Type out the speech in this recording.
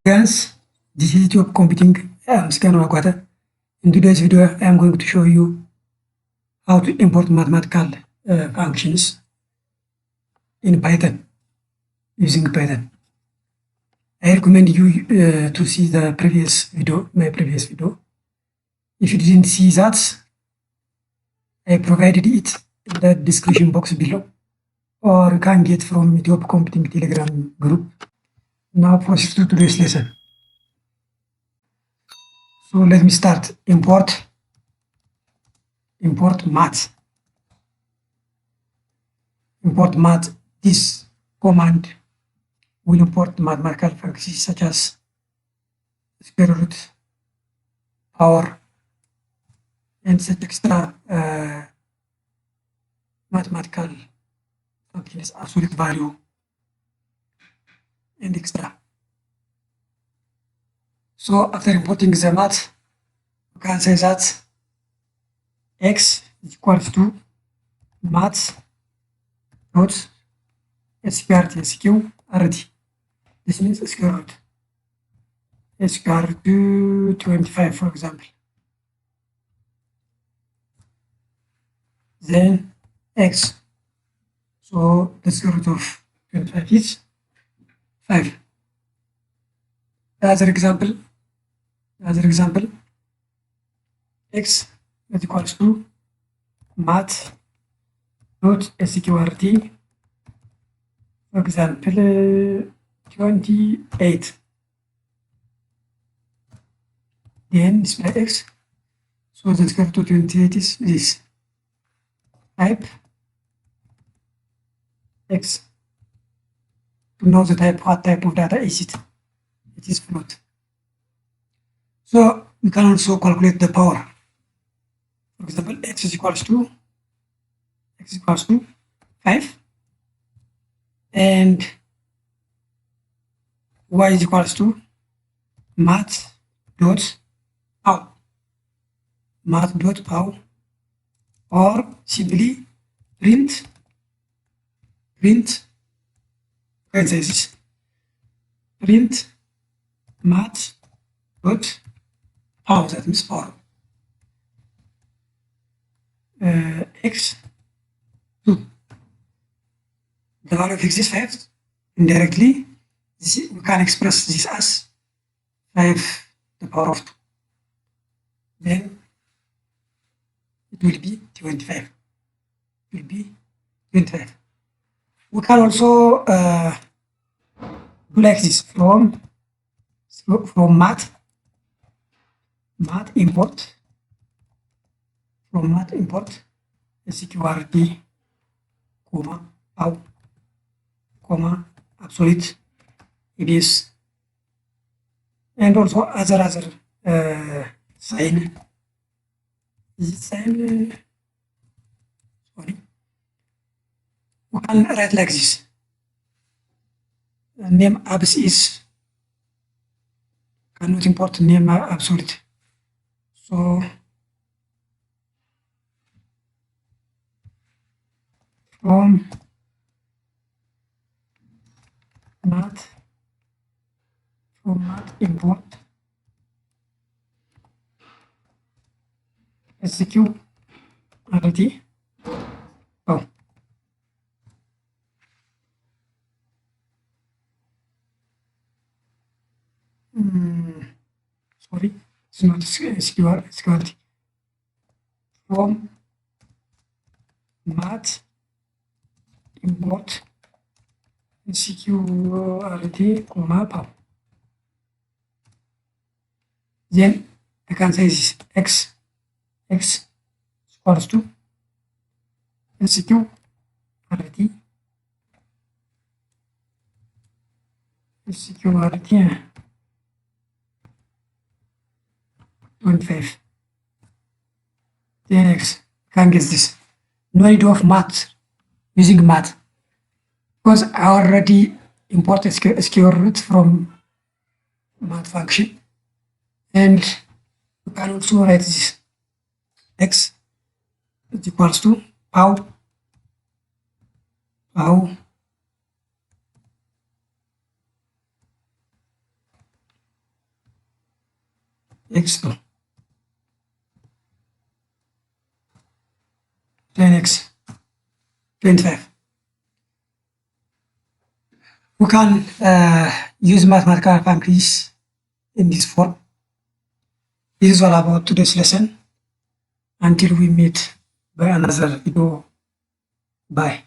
Guys, this is YouTube Computing. I'm Scan Wagwata. In today's video, I'm going to show you how to import mathematical functions in Python using Python. I recommend you to see the previous video, my previous video. If you didn't see that, I provided it in the description box below, or you can get from YouTube Computing Telegram group. Now proceed to today's lesson. So let me start. Import math. Import math. This command will import mathematical functions such as square root, power, and set extra mathematical functions, absolute value, and extra. So after importing the math, you can say that x is equals to math dot sqrt. This means square root. Square root 25, for example. Then x. So the square root of 25 is 5. Another example, x is equals to math dot sqrt, for example, 28. Then display x. So the square root of 28 is this. Type x. To know the type, what type of data is it? It is float. So we can also calculate the power. For example, x is equals to 5 and y is equals to math dot pow, or simply print parentheses, print math dot pow, that means power, x 2. The value of x is 5. Indirectly, we can express this as 5 the power of 2. Then it will be 25. We can also do like this from math import, sqrt, pow, absolute, abs, and also other sign. Sorry. We can write like this. Name abs is cannot import name absolute. So from math import sqrt. Oh. Sorry, it's not sqrt. From math import sqrt, pow. Then I can say this x equals to sqrt 25. Then x can get this. No need of math, using math, because I already imported square root from math function, and you can also write this x is equals to pow 10x to 10x 25. We can use mathematical functions in this form. This is all about today's lesson. Until we meet by another video. Bye.